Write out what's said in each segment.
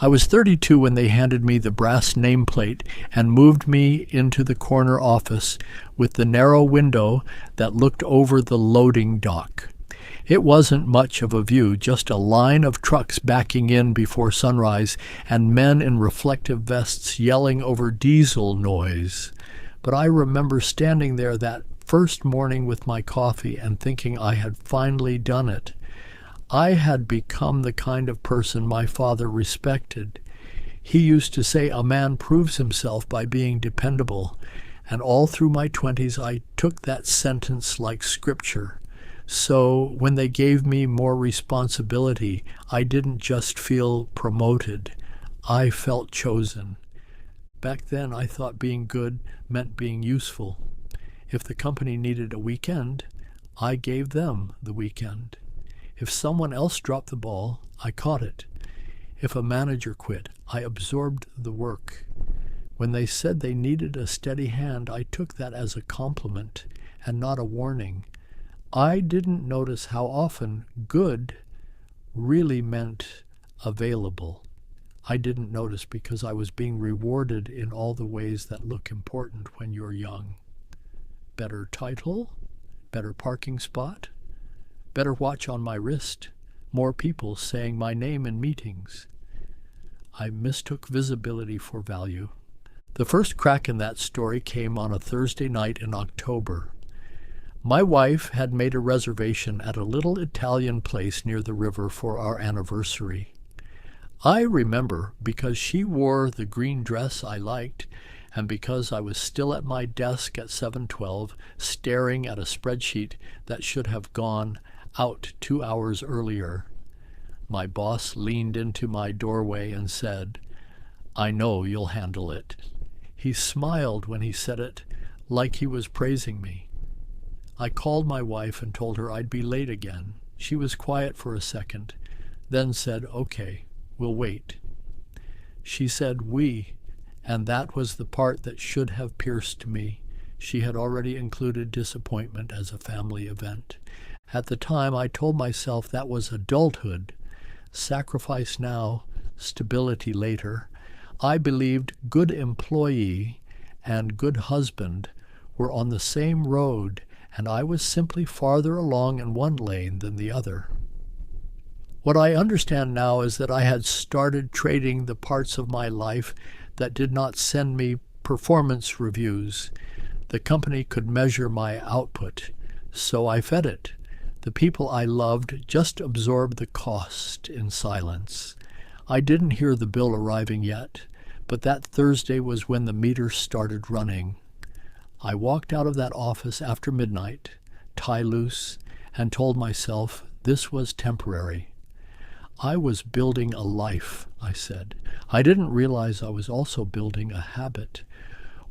I was 32 when they handed me the brass nameplate and moved me into the corner office with the narrow window that looked over the loading dock. It wasn't much of a view, just a line of trucks backing in before sunrise and men in reflective vests yelling over diesel noise. But I remember standing there that first morning with my coffee and thinking I had finally done it. I had become the kind of person my father respected. He used to say a man proves himself by being dependable, and all through my 20s I took that sentence like scripture. So when they gave me more responsibility, I didn't just feel promoted. I felt chosen. Back then I thought being good meant being useful. If the company needed a weekend, I gave them the weekend. If someone else dropped the ball, I caught it. If a manager quit, I absorbed the work. When they said they needed a steady hand, I took that as a compliment and not a warning. I didn't notice how often good really meant available. I didn't notice because I was being rewarded in all the ways that look important when you're young. Better title, better parking spot, better watch on my wrist, more people saying my name in meetings. I mistook visibility for value. The first crack in that story came on a Thursday night in October. My wife had made a reservation at a little Italian place near the river for our anniversary. I remember because she wore the green dress I liked, and because I was still at my desk at 7:12, staring at a spreadsheet that should have gone out 2 hours earlier. My boss leaned into my doorway and said, "I know you'll handle it." He smiled when he said it, like he was praising me. I called my wife and told her I'd be late again. She was quiet for a second, then said, "Okay, we'll wait." She said "we," and that was the part that should have pierced me. She had already included disappointment as a family event. At the time, I told myself that was adulthood. Sacrifice now, stability later. I believed good employee and good husband were on the same road, and I was simply farther along in one lane than the other. What I understand now is that I had started trading the parts of my life that did not send me performance reviews. The company could measure my output, so I fed it. The people I loved just absorbed the cost in silence. I didn't hear the bill arriving yet, but that Thursday was when the meter started running. I walked out of that office after midnight, tie loose, and told myself this was temporary. I was building a life, I said. I didn't realize I was also building a habit,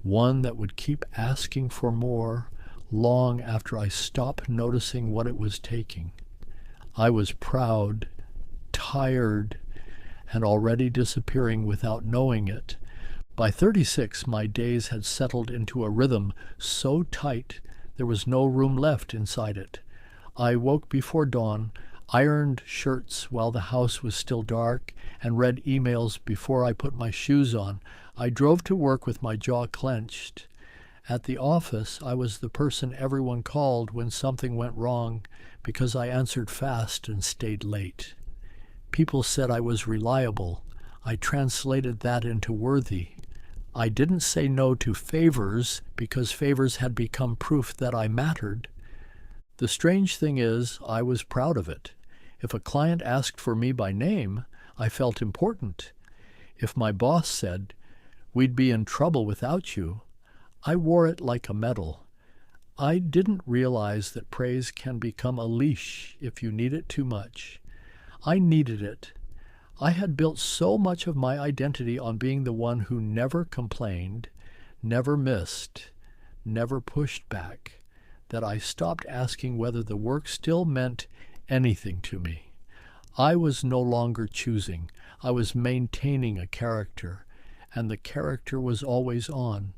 one that would keep asking for more long after I stopped noticing what it was taking. I was proud, tired, and already disappearing without knowing it. By 36, my days had settled into a rhythm so tight there was no room left inside it. I woke before dawn, ironed shirts while the house was still dark, and read emails before I put my shoes on. I drove to work with my jaw clenched. At the office, I was the person everyone called when something went wrong because I answered fast and stayed late. People said I was reliable. I translated that into worthy. I didn't say no to favors because favors had become proof that I mattered. The strange thing is, I was proud of it. If a client asked for me by name, I felt important. If my boss said, "We'd be in trouble without you," I wore it like a medal. I didn't realize that praise can become a leash if you need it too much. I needed it. I had built so much of my identity on being the one who never complained, never missed, never pushed back, that I stopped asking whether the work still meant anything to me. I was no longer choosing. I was maintaining a character, and the character was always on.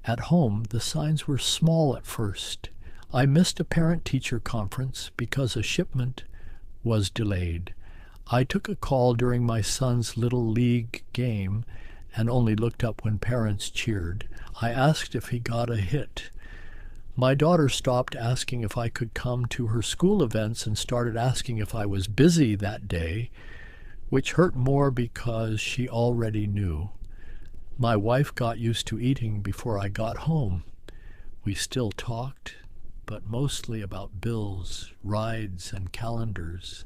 At home, the signs were small at first. I missed a parent-teacher conference because a shipment was delayed. I took a call during my son's little league game and only looked up when parents cheered. I asked if he got a hit. My daughter stopped asking if I could come to her school events and started asking if I was busy that day, which hurt more because she already knew. My wife got used to eating before I got home. We still talked, but mostly about bills, rides, and calendars.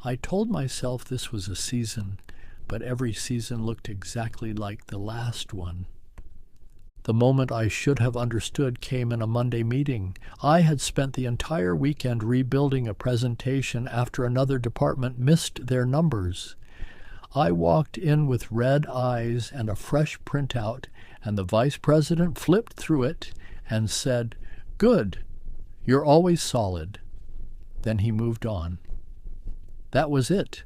I told myself this was a season, but every season looked exactly like the last one. The moment I should have understood came in a Monday meeting. I had spent the entire weekend rebuilding a presentation after another department missed their numbers. I walked in with red eyes and a fresh printout, and the vice president flipped through it and said, "Good, you're always solid." Then he moved on. That was it.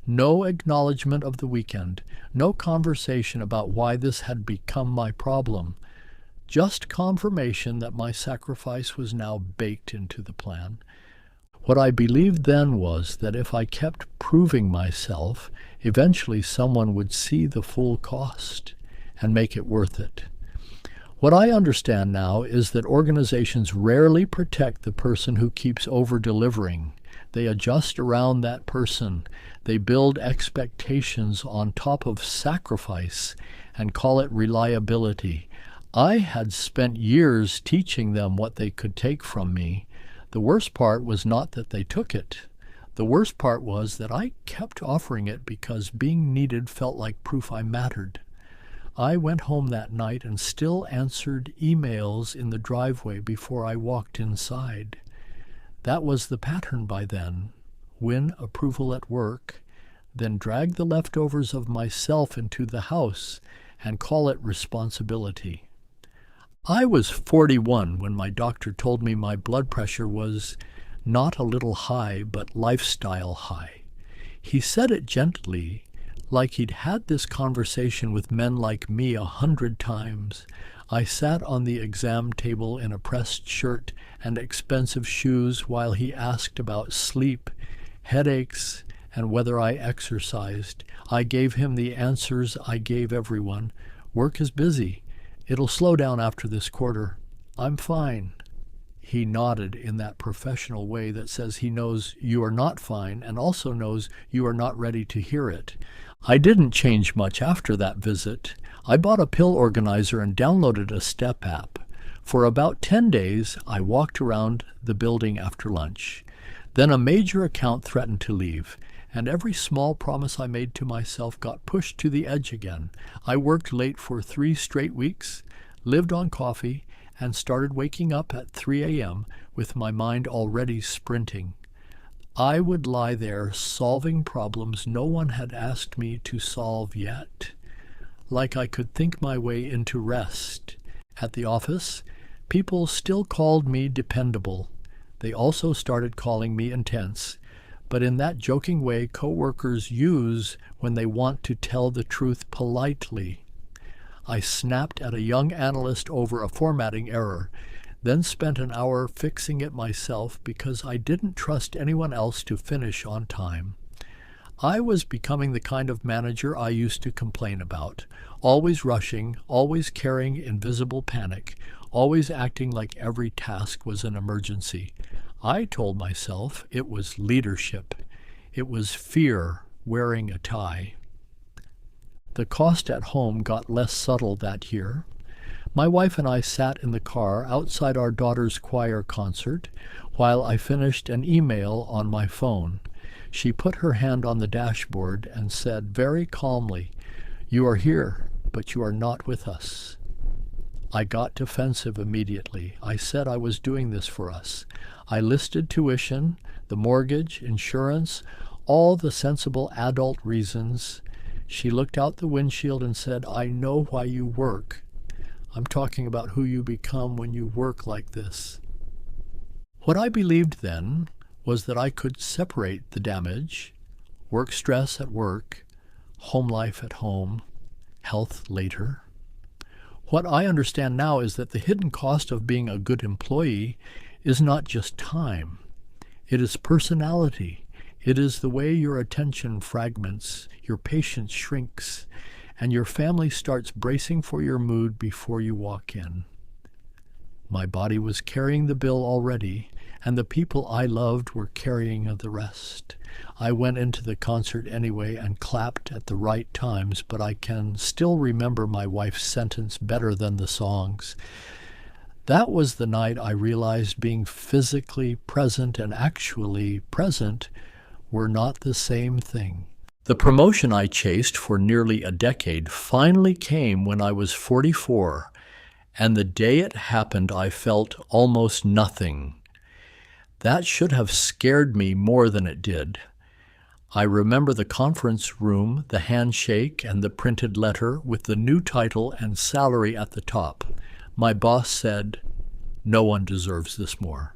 No acknowledgement of the weekend, no conversation about why this had become my problem. Just confirmation that my sacrifice was now baked into the plan. What I believed then was that if I kept proving myself, eventually someone would see the full cost and make it worth it. What I understand now is that organizations rarely protect the person who keeps over-delivering. They adjust around that person. They build expectations on top of sacrifice and call it reliability. I had spent years teaching them what they could take from me. The worst part was not that they took it. The worst part was that I kept offering it because being needed felt like proof I mattered. I went home that night and still answered emails in the driveway before I walked inside. That was the pattern by then. Win approval at work, then drag the leftovers of myself into the house and call it responsibility. I was 41 when my doctor told me my blood pressure was not a little high, but lifestyle high. He said it gently, like he'd had this conversation with men like me 100 times. I sat on the exam table in a pressed shirt and expensive shoes while he asked about sleep, headaches, and whether I exercised. I gave him the answers I gave everyone. Work is busy. It'll slow down after this quarter. I'm fine. He nodded in that professional way that says he knows you are not fine and also knows you are not ready to hear it. I didn't change much after that visit. I bought a pill organizer and downloaded a step app. For about 10 days, I walked around the building after lunch. Then a major account threatened to leave, and every small promise I made to myself got pushed to the edge again. I worked late for 3 straight weeks, lived on coffee, and started waking up at 3 a.m. with my mind already sprinting. I would lie there solving problems no one had asked me to solve yet, like I could think my way into rest. At the office, people still called me dependable. They also started calling me intense, but in that joking way coworkers use when they want to tell the truth politely. I snapped at a young analyst over a formatting error, then spent an hour fixing it myself because I didn't trust anyone else to finish on time. I was becoming the kind of manager I used to complain about, always rushing, always carrying invisible panic, always acting like every task was an emergency. I told myself it was leadership. It was fear wearing a tie. The cost at home got less subtle that year. My wife and I sat in the car outside our daughter's choir concert while I finished an email on my phone. She put her hand on the dashboard and said very calmly, "You are here, but you are not with us." I got defensive immediately. I said I was doing this for us. I listed tuition, the mortgage, insurance, all the sensible adult reasons. She looked out the windshield and said, "I know why you work. I'm talking about who you become when you work like this." What I believed then was that I could separate the damage, work stress at work, home life at home, health later. What I understand now is that the hidden cost of being a good employee is not just time. It is personality. It is the way your attention fragments, your patience shrinks, and your family starts bracing for your mood before you walk in. My body was carrying the bill already, and the people I loved were carrying the rest. I went into the concert anyway and clapped at the right times, but I can still remember my wife's sentence better than the songs. That was the night I realized being physically present and actually present were not the same thing. The promotion I chased for nearly a decade finally came when I was 44, and the day it happened I felt almost nothing. That should have scared me more than it did. I remember the conference room, the handshake, and the printed letter with the new title and salary at the top. My boss said, "No one deserves this more."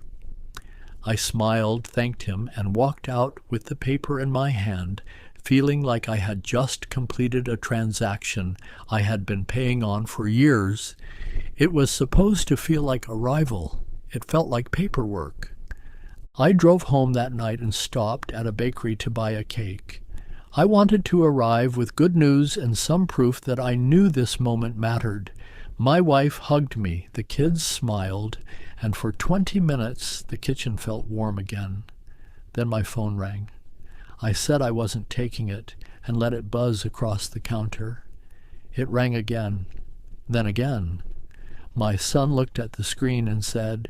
I smiled, thanked him, and walked out with the paper in my hand, feeling like I had just completed a transaction I had been paying on for years. It was supposed to feel like arrival. It felt like paperwork. I drove home that night and stopped at a bakery to buy a cake. I wanted to arrive with good news and some proof that I knew this moment mattered. My wife hugged me, the kids smiled, and for 20 minutes the kitchen felt warm again. Then my phone rang. I said I wasn't taking it and let it buzz across the counter. It rang again, then again. My son looked at the screen and said,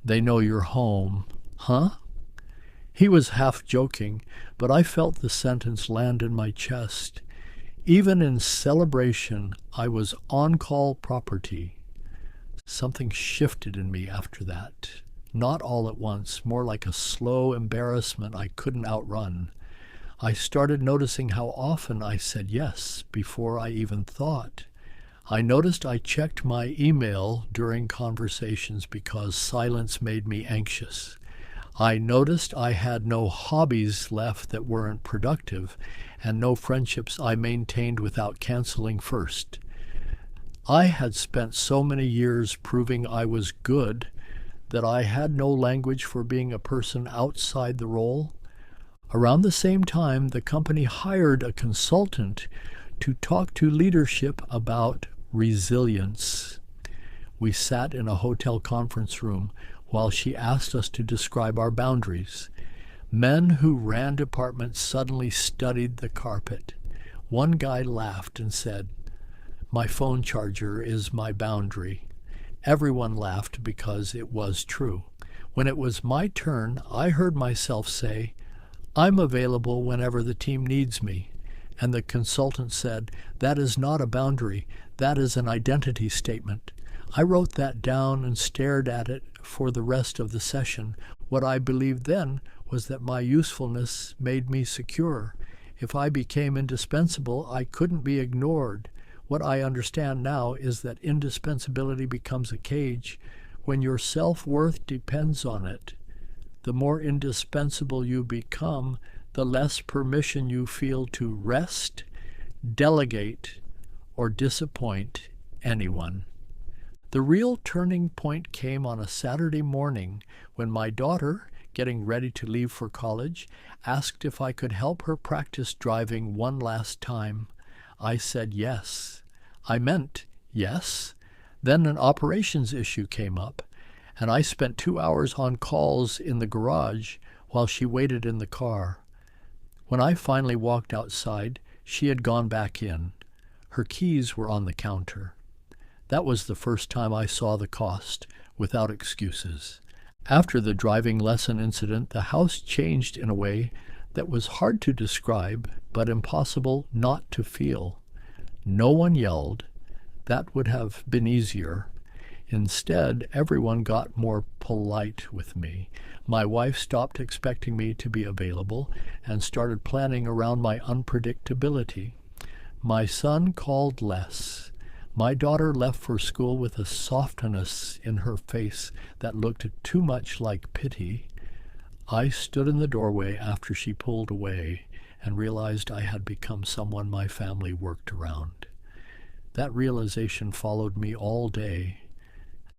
"They know you're home." Huh? He was half joking, but I felt the sentence land in my chest. Even in celebration, I was on-call property. Something shifted in me after that. Not all at once, more like a slow embarrassment I couldn't outrun. I started noticing how often I said yes before I even thought. I noticed I checked my email during conversations because silence made me anxious. I noticed I had no hobbies left that weren't productive, and no friendships I maintained without canceling first. I had spent so many years proving I was good that I had no language for being a person outside the role. Around the same time, the company hired a consultant to talk to leadership about resilience. We sat in a hotel conference room while she asked us to describe our boundaries. Men who ran departments suddenly studied the carpet. One guy laughed and said, "My phone charger is my boundary." Everyone laughed because it was true. When it was my turn, I heard myself say, "I'm available whenever the team needs me." And the consultant said, "That is not a boundary. That is an identity statement." I wrote that down and stared at it for the rest of the session. What I believed then was that my usefulness made me secure. If I became indispensable, I couldn't be ignored. What I understand now is that indispensability becomes a cage when your self-worth depends on it. The more indispensable you become, the less permission you feel to rest, delegate, or disappoint anyone. The real turning point came on a Saturday morning when my daughter, getting ready to leave for college, asked if I could help her practice driving one last time. I said yes. I meant yes. Then an operations issue came up, and I spent 2 hours on calls in the garage while she waited in the car. When I finally walked outside, she had gone back in. Her keys were on the counter. That was the first time I saw the cost, without excuses. After the driving lesson incident, the house changed in a way that was hard to describe, but impossible not to feel. No one yelled. That would have been easier. Instead, everyone got more polite with me. My wife stopped expecting me to be available and started planning around my unpredictability. My son called less. My daughter left for school with a softness in her face that looked too much like pity. I stood in the doorway after she pulled away and realized I had become someone my family worked around. That realization followed me all day.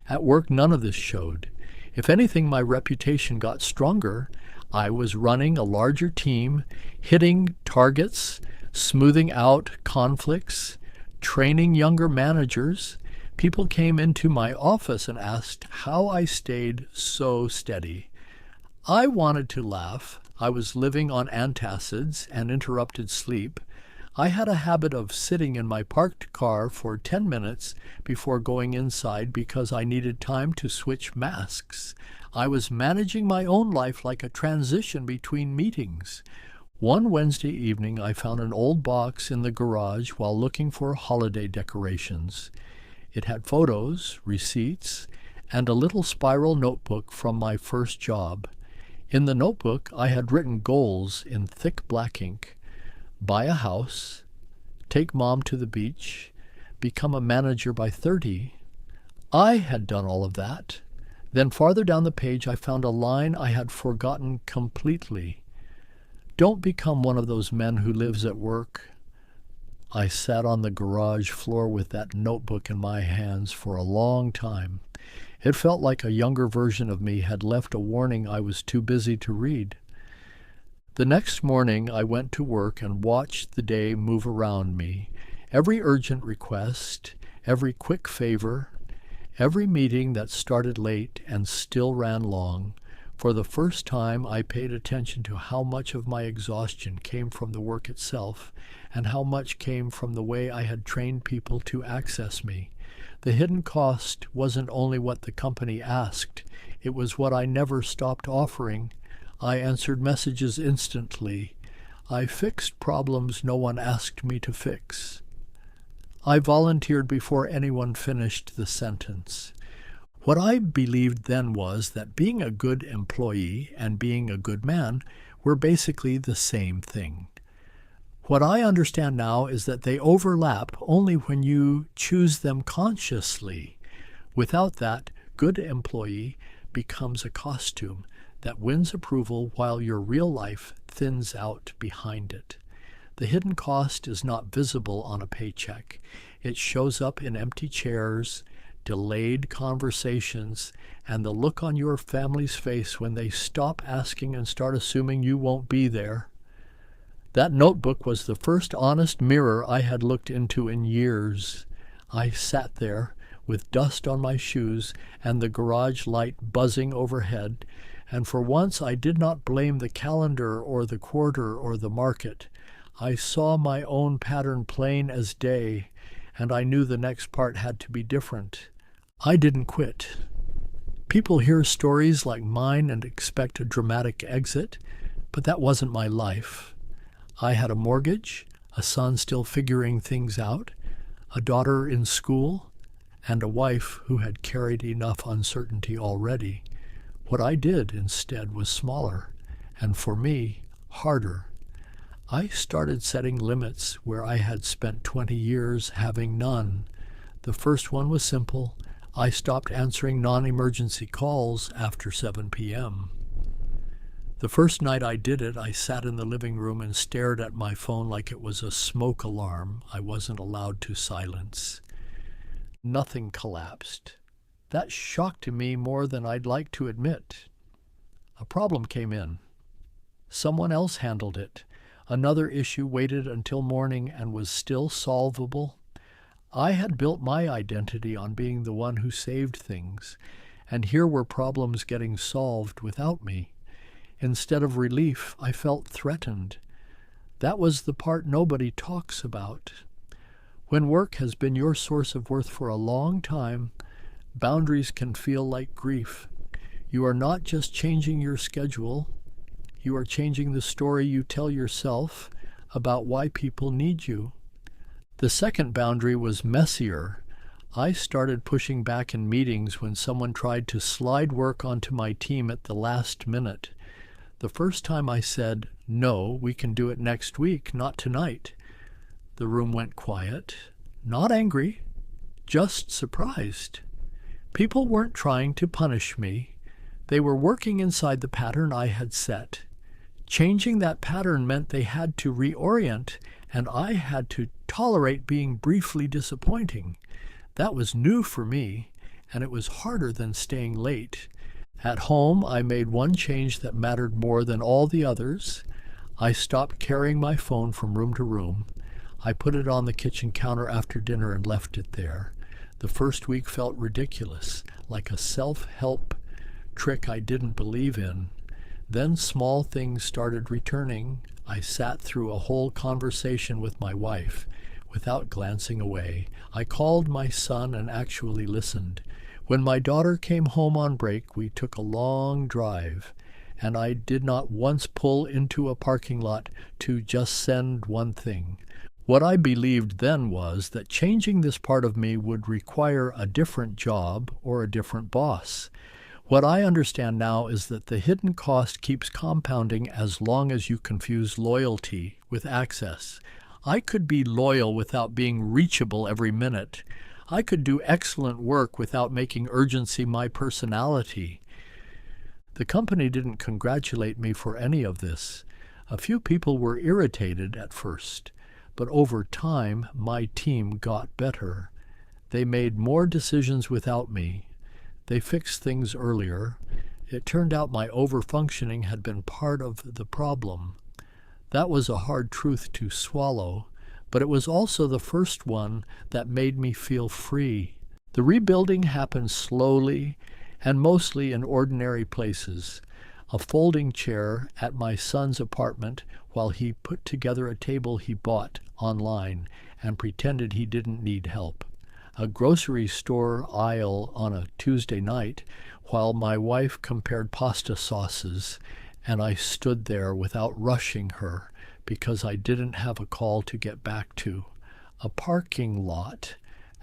At work, none of this showed. If anything, my reputation got stronger. I was running a larger team, hitting targets, smoothing out conflicts, training younger managers. People came into my office and asked how I stayed so steady. I wanted to laugh. I was living on antacids and interrupted sleep. I had a habit of sitting in my parked car for 10 minutes before going inside because I needed time to switch masks. I was managing my own life like a transition between meetings. One Wednesday evening, I found an old box in the garage while looking for holiday decorations. It had photos, receipts, and a little spiral notebook from my first job. In the notebook, I had written goals in thick black ink. Buy a house, take mom to the beach, become a manager by 30. I had done all of that. Then farther down the page, I found a line I had forgotten completely. Don't become one of those men who lives at work. I sat on the garage floor with that notebook in my hands for a long time. It felt like a younger version of me had left a warning I was too busy to read. The next morning, I went to work and watched the day move around me. Every urgent request, every quick favor, every meeting that started late and still ran long. For the first time, I paid attention to how much of my exhaustion came from the work itself and how much came from the way I had trained people to access me. The hidden cost wasn't only what the company asked, it was what I never stopped offering. I answered messages instantly. I fixed problems no one asked me to fix. I volunteered before anyone finished the sentence. What I believed then was that being a good employee and being a good man were basically the same thing. What I understand now is that they overlap only when you choose them consciously. Without that, good employee becomes a costume that wins approval while your real life thins out behind it. The hidden cost is not visible on a paycheck. It shows up in empty chairs, delayed conversations, and the look on your family's face when they stop asking and start assuming you won't be there. That notebook was the first honest mirror I had looked into in years. I sat there with dust on my shoes and the garage light buzzing overhead, and for once I did not blame the calendar or the quarter or the market. I saw my own pattern plain as day, and I knew the next part had to be different. I didn't quit. People hear stories like mine and expect a dramatic exit, but that wasn't my life. I had a mortgage, a son still figuring things out, a daughter in school, and a wife who had carried enough uncertainty already. What I did instead was smaller, and for me, harder. I started setting limits where I had spent 20 years having none. The first one was simple. I stopped answering non-emergency calls after 7 p.m. The first night I did it, I sat in the living room and stared at my phone like it was a smoke alarm I wasn't allowed to silence. Nothing collapsed. That shocked me more than I'd like to admit. A problem came in. Someone else handled it. Another issue waited until morning and was still solvable. I had built my identity on being the one who saved things, and here were problems getting solved without me. Instead of relief, I felt threatened. That was the part nobody talks about. When work has been your source of worth for a long time, boundaries can feel like grief. You are not just changing your schedule, you are changing the story you tell yourself about why people need you. The second boundary was messier. I started pushing back in meetings when someone tried to slide work onto my team at the last minute. The first time I said, "No, we can do it next week, not tonight," the room went quiet, not angry, just surprised. People weren't trying to punish me. They were working inside the pattern I had set. Changing that pattern meant they had to reorient, and I had to tolerate being briefly disappointing. That was new for me, and it was harder than staying late. At home, I made one change that mattered more than all the others. I stopped carrying my phone from room to room. I put it on the kitchen counter after dinner and left it there. The first week felt ridiculous, like a self-help trick I didn't believe in. Then small things started returning. I sat through a whole conversation with my wife without glancing away. I called my son and actually listened. When my daughter came home on break, we took a long drive, and I did not once pull into a parking lot to just send one thing. What I believed then was that changing this part of me would require a different job or a different boss. What I understand now is that the hidden cost keeps compounding as long as you confuse loyalty with access. I could be loyal without being reachable every minute. I could do excellent work without making urgency my personality. The company didn't congratulate me for any of this. A few people were irritated at first, but over time my team got better. They made more decisions without me. They fixed things earlier. It turned out my overfunctioning had been part of the problem. That was a hard truth to swallow, but it was also the first one that made me feel free. The rebuilding happened slowly and mostly in ordinary places. A folding chair at my son's apartment while he put together a table he bought online and pretended he didn't need help. A grocery store aisle on a Tuesday night while my wife compared pasta sauces and I stood there without rushing her because I didn't have a call to get back to. A parking lot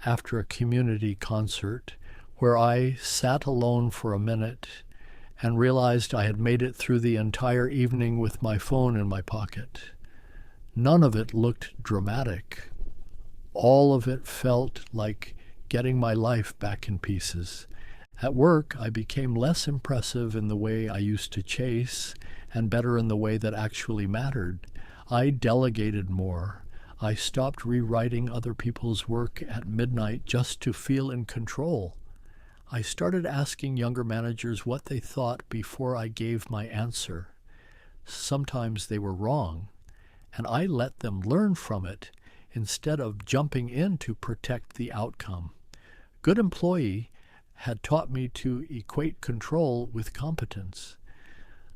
after a community concert where I sat alone for a minute and realized I had made it through the entire evening with my phone in my pocket. None of it looked dramatic. All of it felt like getting my life back in pieces. At work, I became less impressive in the way I used to chase and better in the way that actually mattered. I delegated more. I stopped rewriting other people's work at midnight just to feel in control. I started asking younger managers what they thought before I gave my answer. Sometimes they were wrong, and I let them learn from it instead of jumping in to protect the outcome. Good employee had taught me to equate control with competence.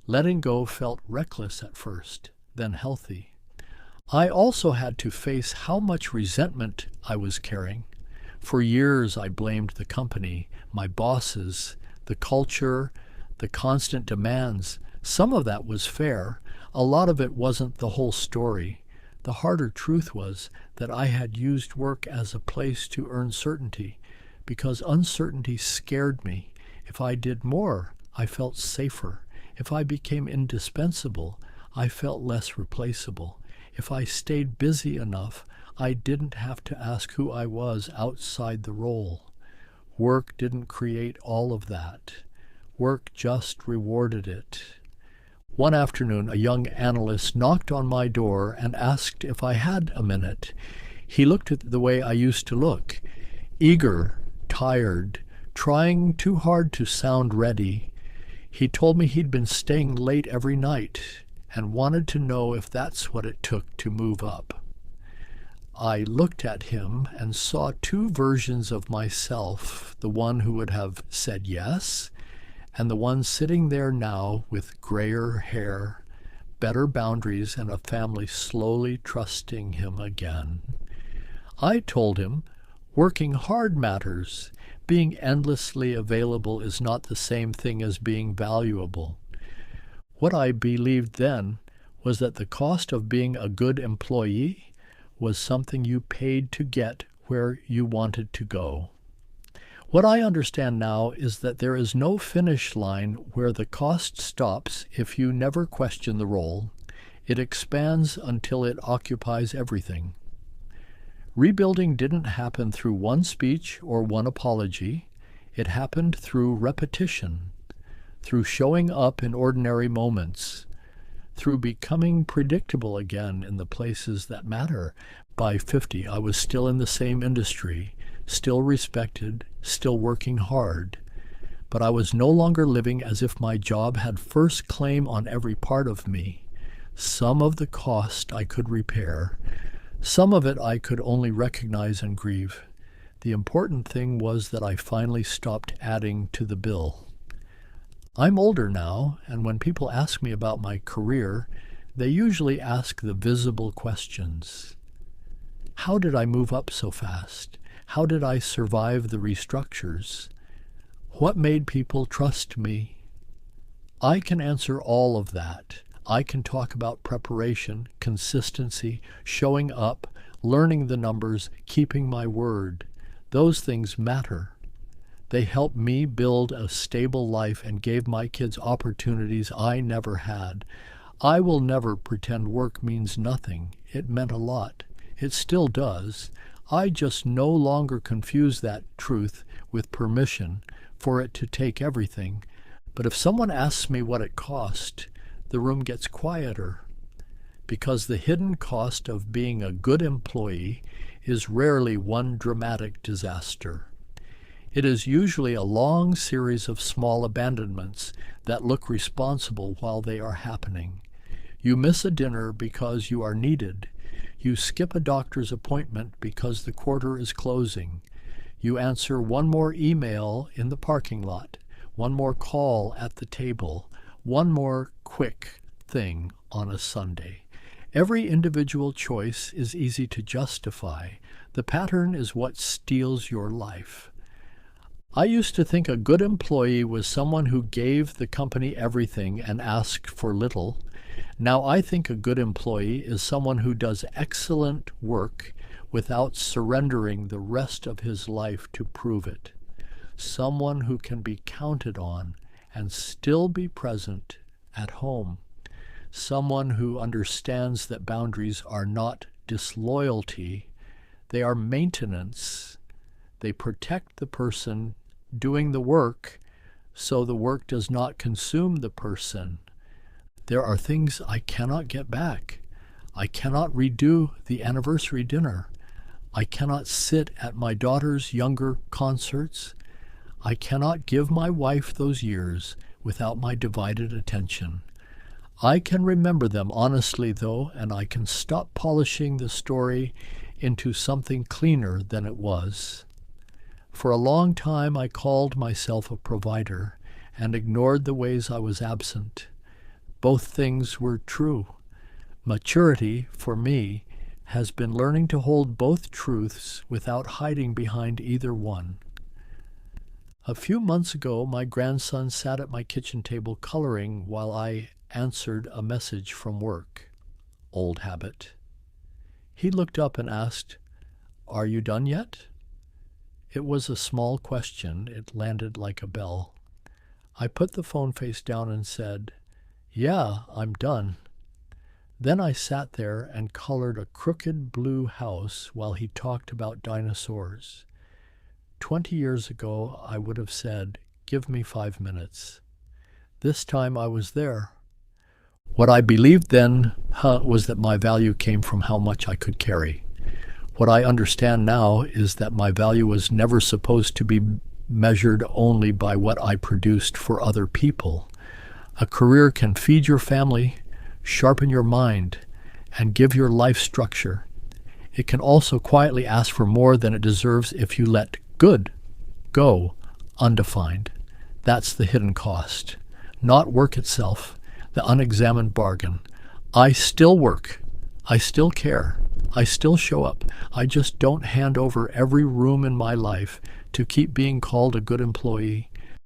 Letting go felt reckless at first, then healthy. I also had to face how much resentment I was carrying. For years I blamed the company, my bosses, the culture, the constant demands. Some of that was fair. A lot of it wasn't the whole story. The harder truth was that I had used work as a place to earn certainty, because uncertainty scared me. If I did more, I felt safer. If I became indispensable, I felt less replaceable. If I stayed busy enough, I didn't have to ask who I was outside the role. Work didn't create all of that. Work just rewarded it. One afternoon, a young analyst knocked on my door and asked if I had a minute. He looked at the way I used to look, eager, tired, trying too hard to sound ready. He told me he'd been staying late every night and wanted to know if that's what it took to move up. I looked at him and saw two versions of myself, the one who would have said yes, and the one sitting there now with grayer hair, better boundaries, and a family slowly trusting him again. I told him, working hard matters. Being endlessly available is not the same thing as being valuable. What I believed then was that the cost of being a good employee was something you paid to get where you wanted to go. What I understand now is that there is no finish line where the cost stops if you never question the role. It expands until it occupies everything. Rebuilding didn't happen through one speech or one apology. It happened through repetition, through showing up in ordinary moments, through becoming predictable again in the places that matter. By 50, I was still in the same industry, still respected, still working hard. but I was no longer living as if my job had first claim on every part of me. Some of the cost I could repair, some of it I could only recognize and grieve. The important thing was that I finally stopped adding to the bill. I'm older now, and when people ask me about my career, they usually ask the visible questions. How did I move up so fast? How did I survive the restructures? What made people trust me? I can answer all of that. I can talk about preparation, consistency, showing up, learning the numbers, keeping my word. Those things matter. They helped me build a stable life and gave my kids opportunities I never had. I will never pretend work means nothing. It meant a lot. It still does. I just no longer confuse that truth with permission for it to take everything. But if someone asks me what it cost, the room gets quieter, because the hidden cost of being a good employee is rarely one dramatic disaster. It is usually a long series of small abandonments that look responsible while they are happening. You miss a dinner because you are needed. You skip a doctor's appointment because the quarter is closing. You answer one more email in the parking lot, one more call at the table, one more quick thing on a Sunday. Every individual choice is easy to justify. The pattern is what steals your life. I used to think a good employee was someone who gave the company everything and asked for little. Now I think a good employee is someone who does excellent work without surrendering the rest of his life to prove it. Someone who can be counted on and still be present at home. Someone who understands that boundaries are not disloyalty, they are maintenance. They protect the person doing the work so the work does not consume the person. There are things I cannot get back. I cannot redo the anniversary dinner. I cannot sit at my daughter's younger concerts. I cannot give my wife those years without my divided attention. I can remember them honestly, though, and I can stop polishing the story into something cleaner than it was. For a long time I called myself a provider and ignored the ways I was absent. Both things were true. Maturity, for me, has been learning to hold both truths without hiding behind either one. A few months ago, my grandson sat at my kitchen table coloring while I answered a message from work. Old habit. He looked up and asked, "Are you done yet?" It was a small question. It landed like a bell. I put the phone face down and said, "Yeah, I'm done." Then I sat there and colored a crooked blue house while he talked about dinosaurs. 20 years ago, I would have said, "Give me 5 minutes." This time I was there. What I believed then was that my value came from how much I could carry. What I understand now is that my value was never supposed to be measured only by what I produced for other people. A career can feed your family, sharpen your mind, and give your life structure. It can also quietly ask for more than it deserves if you let good go undefined. That's the hidden cost, not work itself, the unexamined bargain. I still work. I still care. I still show up. I just don't hand over every room in my life to keep being called a good employee.